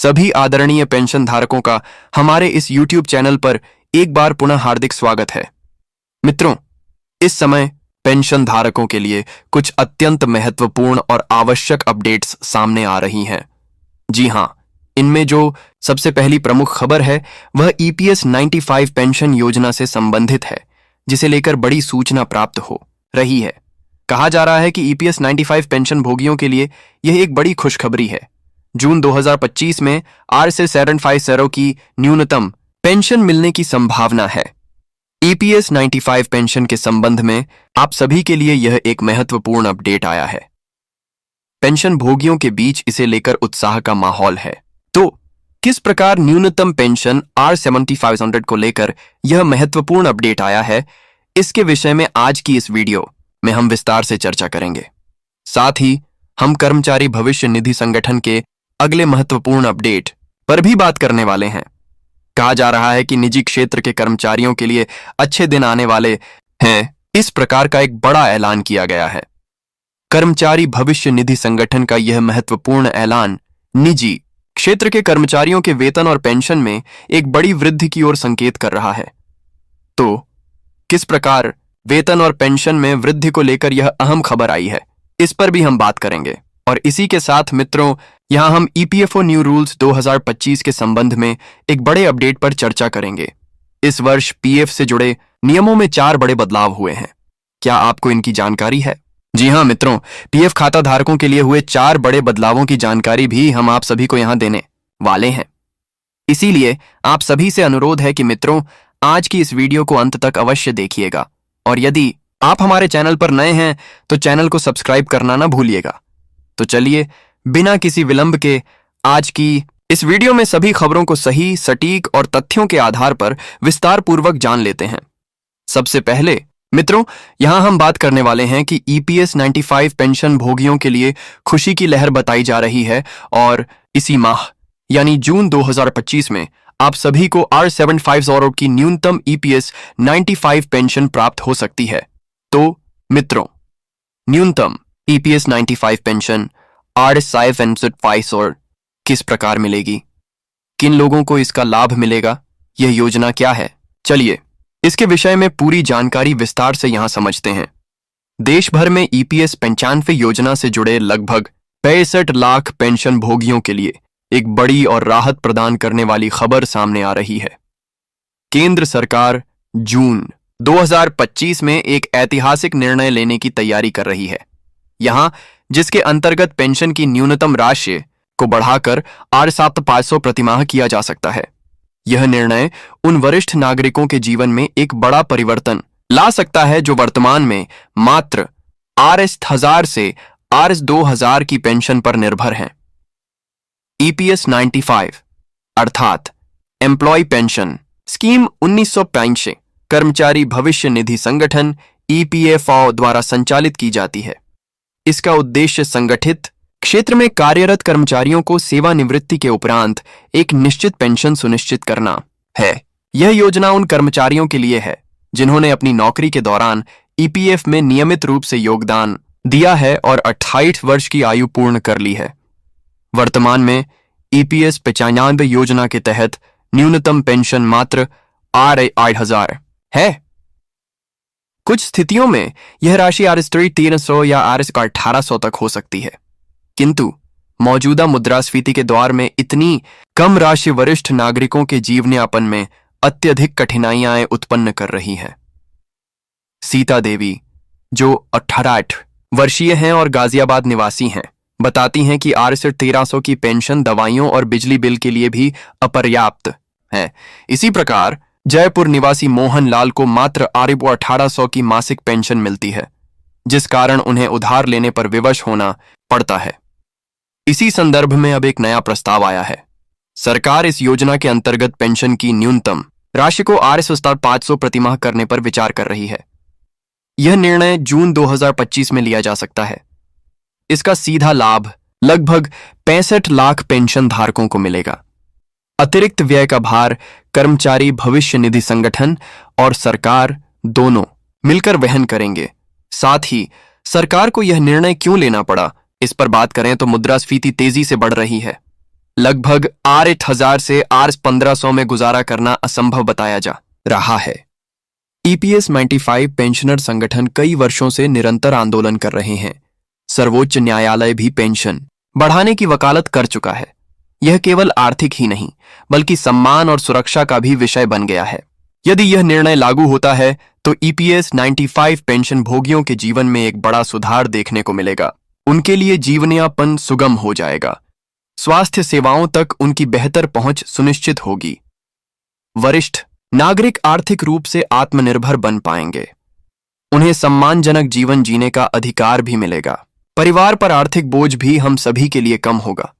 सभी आदरणीय पेंशन धारकों का हमारे इस YouTube चैनल पर एक बार पुनः हार्दिक स्वागत है। मित्रों, इस समय पेंशन धारकों के लिए कुछ अत्यंत महत्वपूर्ण और आवश्यक अपडेट्स सामने आ रही हैं। जी हां, इनमें जो सबसे पहली प्रमुख खबर है वह EPS 95 पेंशन योजना से संबंधित है, जिसे लेकर बड़ी सूचना प्राप्त हो रही है। कहा जा रहा है कि EPS 95 पेंशन भोगियों के लिए यह एक बड़ी खुशखबरी है। जून 2025 में R750 की न्यूनतम पेंशन मिलने की संभावना है। EPS 95 पेंशन के संबंध में आप सभी के लिए यह एक महत्वपूर्ण अपडेट आया है। पेंशन भोगियों के बीच इसे लेकर उत्साह का माहौल है। तो किस प्रकार न्यूनतम पेंशन R7500 को लेकर यह महत्वपूर्ण अपडेट आया है, इसके विषय में आज की इस वीडियो में हम विस्तार से चर्चा करेंगे। साथ ही हम कर्मचारी भविष्य निधि संगठन के अगले महत्वपूर्ण अपडेट पर भी बात करने वाले हैं। कहा जा रहा है कि निजी क्षेत्र के कर्मचारियों के लिए अच्छे दिन आने वाले हैं। इस प्रकार का एक बड़ा ऐलान किया गया है। कर्मचारी भविष्य निधि संगठन का यह महत्वपूर्ण ऐलान निजी क्षेत्र के कर्मचारियों के वेतन और पेंशन में एक बड़ी वृद्धि की ओर संकेत कर रहा है। तो किस प्रकार वेतन और पेंशन में वृद्धि को लेकर यह अहम खबर आई है, इस पर भी हम बात करेंगे। और इसी के साथ मित्रों, यहां हम EPFO न्यू रूल्स 2025 के संबंध में एक बड़े अपडेट पर चर्चा करेंगे। इस वर्ष PF से जुड़े नियमों में 4 बड़े बदलाव हुए हैं। क्या आपको इनकी जानकारी है? जी हां मित्रों, PF खाता धारकों के लिए हुए 4 बड़े बदलावों की जानकारी भी हम आप सभी को यहां देने वाले हैं। इसीलिए आप सभी से अनुरोध है कि मित्रों, आज की इस वीडियो को अंत तक अवश्य देखिएगा। और यदि आप हमारे चैनल पर नए हैं तो चैनल को सब्सक्राइब करना ना भूलिएगा। तो चलिए बिना किसी विलंब के आज की इस वीडियो में सभी खबरों को सही, सटीक और तथ्यों के आधार पर विस्तार पूर्वक जान लेते हैं। सबसे पहले मित्रों, यहां हम बात करने वाले हैं कि EPS 95 पेंशन भोगियों के लिए खुशी की लहर बताई जा रही है। और इसी माह यानी जून 2025 में आप सभी को R750 की न्यूनतम EPS 95 पेंशन प्राप्त हो सकती है। तो मित्रों, न्यूनतम EPS 95 पेंशन R750 किस प्रकार मिलेगी, किन लोगों को इसका लाभ मिलेगा, यह योजना क्या है, चलिए इसके विषय में पूरी जानकारी विस्तार से यहां समझते हैं। देश भर में EPS 95 योजना से जुड़े लगभग 65 लाख पेंशन भोगियों के लिए एक बड़ी और राहत प्रदान करने वाली खबर सामने आ रही है। केंद्र सरकार जून 2025 में एक ऐतिहासिक निर्णय लेने की तैयारी कर रही है, यहां जिसके अंतर्गत पेंशन की न्यूनतम राशि को बढ़ाकर R750 प्रतिमाह किया जा सकता है। यह निर्णय उन वरिष्ठ नागरिकों के जीवन में एक बड़ा परिवर्तन ला सकता है जो वर्तमान में मात्र RS1000 से RS2000 की पेंशन पर निर्भर हैं। EPS 95 अर्थात एम्प्लॉय पेंशन स्कीम 1985 कर्मचारी भविष्य निधि संगठन EPFO द्वारा संचालित की जाती है। इसका उद्देश्य संगठित क्षेत्र में कार्यरत कर्मचारियों को सेवानिवृत्ति के उपरांत एक निश्चित पेंशन सुनिश्चित करना है। यह योजना उन कर्मचारियों के लिए है जिन्होंने अपनी नौकरी के दौरान EPF में नियमित रूप से योगदान दिया है और 28 वर्ष की आयु पूर्ण कर ली है। वर्तमान में EPS 95 योजना के तहत न्यूनतम पेंशन मात्र R8000 है। कुछ स्थितियों में यह राशि RS300 या RS1800 तक हो सकती है, किंतु मौजूदा मुद्रास्फीति के दौर में इतनी कम राशि वरिष्ठ नागरिकों के जीवनयापन में अत्यधिक कठिनाइयां उत्पन्न कर रही है। सीता देवी, जो 68 वर्षीय हैं और गाजियाबाद निवासी हैं, बताती हैं कि RS1300 की पेंशन दवाइयों और बिजली बिल के लिए भी अपर्याप्त है। इसी प्रकार जयपुर निवासी मोहन लाल को मात्र R1800 की मासिक पेंशन मिलती है, जिस कारण उन्हें उधार लेने पर विवश होना पड़ता है। इसी संदर्भ में अब एक नया प्रस्ताव आया है। सरकार इस योजना के अंतर्गत पेंशन की न्यूनतम राशि को RS500 प्रतिमाह करने पर विचार कर रही है। यह निर्णय जून 2025 में लिया जा सकता है। इसका सीधा लाभ लगभग 65 लाख पेंशन धारकों को मिलेगा। अतिरिक्त व्यय का भार कर्मचारी भविष्य निधि संगठन और सरकार दोनों मिलकर वहन करेंगे। साथ ही सरकार को यह निर्णय क्यों लेना पड़ा, इस पर बात करें तो मुद्रास्फीति तेजी से बढ़ रही है। लगभग R8000 से R1500 में गुजारा करना असंभव बताया जा रहा है। EPS 95 पेंशनर संगठन कई वर्षों से निरंतर आंदोलन कर रहे हैं। सर्वोच्च न्यायालय भी पेंशन बढ़ाने की वकालत कर चुका है। यह केवल आर्थिक ही नहीं बल्कि सम्मान और सुरक्षा का भी विषय बन गया है। यदि यह निर्णय लागू होता है तो EPS 95 पेंशन भोगियों के जीवन में एक बड़ा सुधार देखने को मिलेगा। उनके लिए जीवनयापन सुगम हो जाएगा। स्वास्थ्य सेवाओं तक उनकी बेहतर पहुंच सुनिश्चित होगी। वरिष्ठ नागरिक आर्थिक रूप से आत्मनिर्भर बन पाएंगे। उन्हें सम्मानजनक जीवन जीने का अधिकार भी मिलेगा। परिवार पर आर्थिक बोझ भी हम सभी के लिए कम होगा।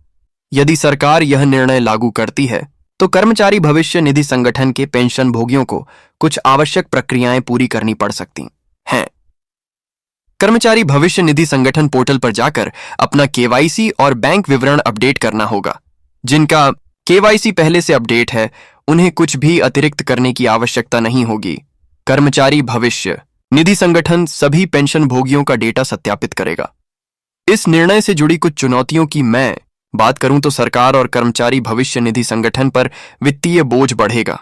यदि सरकार यह निर्णय लागू करती है तो कर्मचारी भविष्य निधि संगठन के पेंशन भोगियों को कुछ आवश्यक प्रक्रियाएं पूरी करनी पड़ सकती हैं। कर्मचारी भविष्य निधि संगठन पोर्टल पर जाकर अपना KYC और बैंक विवरण अपडेट करना होगा। जिनका KYC पहले से अपडेट है उन्हें कुछ भी अतिरिक्त करने की आवश्यकता नहीं होगी। कर्मचारी भविष्य निधि संगठन सभी पेंशन भोगियों का डेटा सत्यापित करेगा। इस निर्णय से जुड़ी कुछ चुनौतियों की मैं बात करूं तो सरकार और कर्मचारी भविष्य निधि संगठन पर वित्तीय बोझ बढ़ेगा।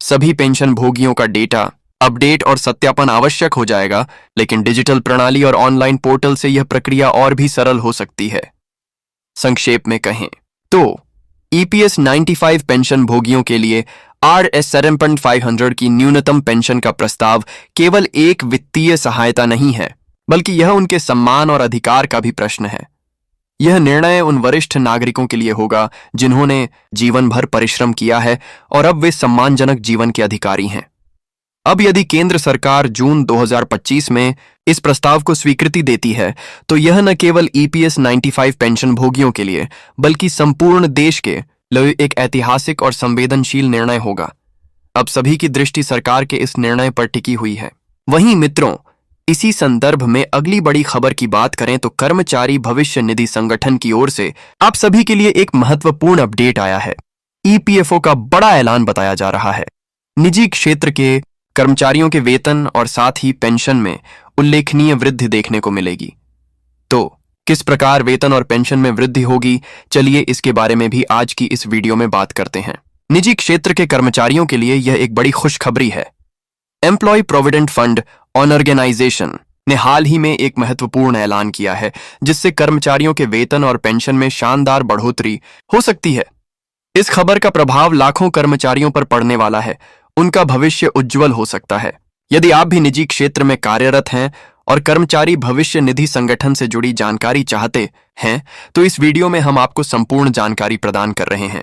सभी पेंशन भोगियों का डेटा अपडेट और सत्यापन आवश्यक हो जाएगा, लेकिन डिजिटल प्रणाली और ऑनलाइन पोर्टल से यह प्रक्रिया और भी सरल हो सकती है। संक्षेप में कहें तो EPS 95 पेंशन भोगियों के लिए RS 7500 की न्यूनतम पेंशन का प्रस्ताव केवल एक वित्तीय सहायता नहीं है, बल्कि यह उनके सम्मान और अधिकार का भी प्रश्न है। यह निर्णय उन वरिष्ठ नागरिकों के लिए होगा जिन्होंने जीवन भर परिश्रम किया है और अब वे सम्मानजनक जीवन के अधिकारी हैं। अब यदि केंद्र सरकार जून 2025 में इस प्रस्ताव को स्वीकृति देती है तो यह न केवल EPS 95 पेंशन भोगियों के लिए बल्कि संपूर्ण देश के लिए एक ऐतिहासिक और संवेदनशील निर्णय होगा। अब सभी की दृष्टि सरकार के इस निर्णय पर टिकी हुई है। वहीं मित्रों, इसी संदर्भ में अगली बड़ी खबर की बात करें तो कर्मचारी भविष्य निधि संगठन की ओर से आप सभी के लिए एक महत्वपूर्ण अपडेट आया है। EPFO का बड़ा ऐलान बताया जा रहा है। निजी क्षेत्र के कर्मचारियों के वेतन और साथ ही पेंशन में उल्लेखनीय वृद्धि देखने को मिलेगी। तो किस प्रकार वेतन और पेंशन में वृद्धि होगी, चलिए इसके बारे में भी आज की इस वीडियो में बात करते हैं। निजी क्षेत्र के कर्मचारियों के लिए यह एक बड़ी खुशखबरी है। एम्प्लॉय प्रोविडेंट फंड ऑर्गेनाइजेशन ने हाल ही में एक महत्वपूर्ण ऐलान किया है जिससे कर्मचारियों के वेतन और पेंशन में शानदार बढ़ोतरी हो सकती है। इस खबर का प्रभाव लाखों कर्मचारियों पर पड़ने वाला है। उनका भविष्य उज्जवल हो सकता है। यदि आप भी निजी क्षेत्र में कार्यरत हैं और कर्मचारी भविष्य निधि संगठन से जुड़ी जानकारी चाहते हैं तो इस वीडियो में हम आपको संपूर्ण जानकारी प्रदान कर रहे हैं।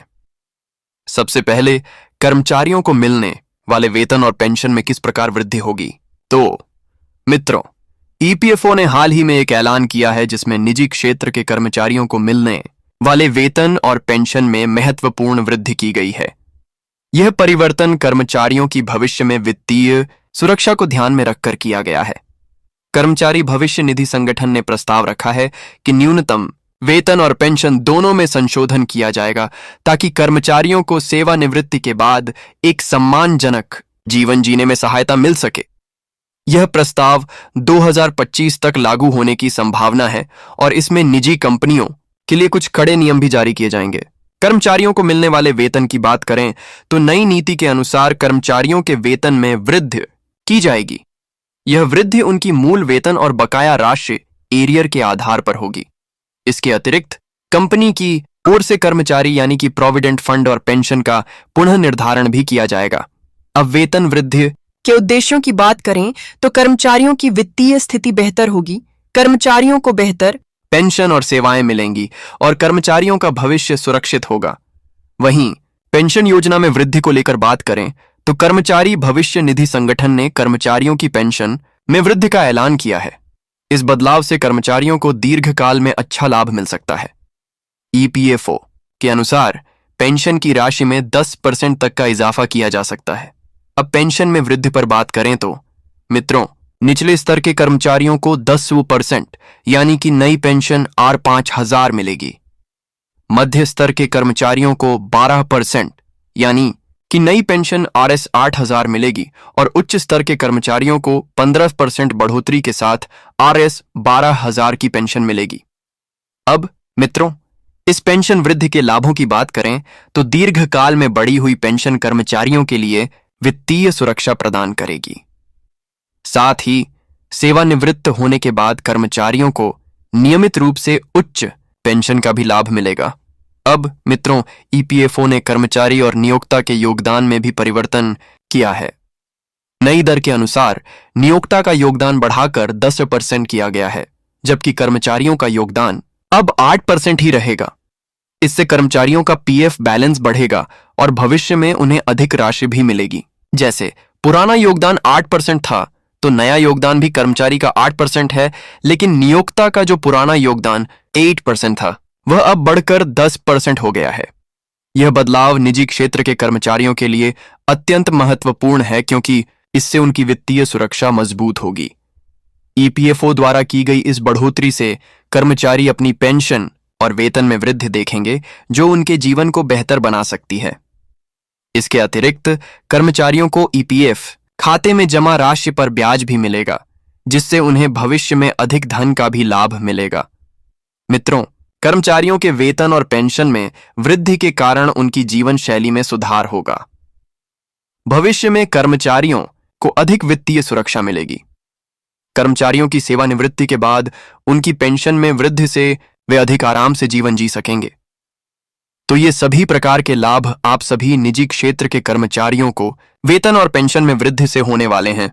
सबसे पहले, कर्मचारियों को मिलने वाले वेतन और पेंशन में किस प्रकार वृद्धि होगी। तो मित्रों, EPFO ने हाल ही में एक ऐलान किया है जिसमें निजी क्षेत्र के कर्मचारियों को मिलने वाले वेतन और पेंशन में महत्वपूर्ण वृद्धि की गई है। यह परिवर्तन कर्मचारियों की भविष्य में वित्तीय सुरक्षा को ध्यान में रखकर किया गया है। कर्मचारी भविष्य निधि संगठन ने प्रस्ताव रखा है कि न्यूनतम वेतन और पेंशन दोनों में संशोधन किया जाएगा ताकि कर्मचारियों को सेवानिवृत्ति के बाद एक सम्मानजनक जीवन जीने में सहायता मिल सके। यह प्रस्ताव 2025 तक लागू होने की संभावना है और इसमें निजी कंपनियों के लिए कुछ कड़े नियम भी जारी किए जाएंगे। कर्मचारियों को मिलने वाले वेतन की बात करें तो नई नीति के अनुसार कर्मचारियों के वेतन में वृद्धि की जाएगी। यह वृद्धि उनकी मूल वेतन और बकाया राशि एरियर के आधार पर होगी। इसके अतिरिक्त कंपनी की ओर से कर्मचारी यानी कि प्रोविडेंट फंड और पेंशन का पुनः निर्धारण भी किया जाएगा। अब वेतन वृद्धि के उद्देश्यों की बात करें तो कर्मचारियों की वित्तीय स्थिति बेहतर होगी, कर्मचारियों को बेहतर पेंशन और सेवाएं मिलेंगी और कर्मचारियों का भविष्य सुरक्षित होगा। वहीं पेंशन योजना में वृद्धि को लेकर बात करें तो कर्मचारी भविष्य निधि संगठन ने कर्मचारियों की पेंशन में वृद्धि का ऐलान किया है। इस बदलाव से कर्मचारियों को दीर्घकाल में अच्छा लाभ मिल सकता है। EPFO के अनुसार पेंशन की राशि में 10% तक का इजाफा किया जा सकता है। अब पेंशन में वृद्धि पर बात करें तो मित्रों, निचले स्तर के कर्मचारियों को 10% यानी कि नई पेंशन R5000 मिलेगी। मध्य स्तर के कर्मचारियों को 12% यानी कि नई पेंशन RS 8000 मिलेगी और उच्च स्तर के कर्मचारियों को 15% बढ़ोतरी के साथ RS 12000 की पेंशन मिलेगी। अब मित्रों, इस पेंशन वृद्धि के लाभों की बात करें तो दीर्घकाल में बढ़ी हुई पेंशन कर्मचारियों के लिए वित्तीय सुरक्षा प्रदान करेगी। साथ ही सेवानिवृत्त होने के बाद कर्मचारियों को नियमित रूप से उच्च पेंशन का भी लाभ मिलेगा। अब मित्रों, ईपीएफओ ने कर्मचारी और नियोक्ता के योगदान में भी परिवर्तन किया है। नई दर के अनुसार नियोक्ता का योगदान बढ़ाकर 10% किया गया है, जबकि कर्मचारियों का योगदान अब 8% ही रहेगा। इससे कर्मचारियों का पीएफ बैलेंस बढ़ेगा और भविष्य में उन्हें अधिक राशि भी मिलेगी। जैसे पुराना योगदान 8% था, तो नया योगदान भी कर्मचारी का 8% है, लेकिन नियोक्ता का जो पुराना योगदान 8% था वह अब बढ़कर 10% हो गया है। यह बदलाव निजी क्षेत्र के कर्मचारियों के लिए अत्यंत महत्वपूर्ण है, क्योंकि इससे उनकी वित्तीय सुरक्षा मजबूत होगी। ईपीएफओ द्वारा की गई इस बढ़ोतरी से कर्मचारी अपनी पेंशन और वेतन में वृद्धि देखेंगे, जो उनके जीवन को बेहतर बना सकती है। इसके अतिरिक्त कर्मचारियों को ईपीएफ खाते में जमा राशि पर ब्याज भी मिलेगा, जिससे उन्हें भविष्य में अधिक धन का भी लाभ मिलेगा। मित्रों, कर्मचारियों के वेतन और पेंशन में वृद्धि के कारण उनकी जीवन शैली में सुधार होगा। भविष्य में कर्मचारियों को अधिक वित्तीय सुरक्षा मिलेगी। कर्मचारियों की सेवानिवृत्ति के बाद उनकी पेंशन में वृद्धि से वे अधिक आराम से जीवन जी सकेंगे। तो ये सभी प्रकार के लाभ आप सभी निजी क्षेत्र के कर्मचारियों को वेतन और पेंशन में वृद्धि से होने वाले हैं।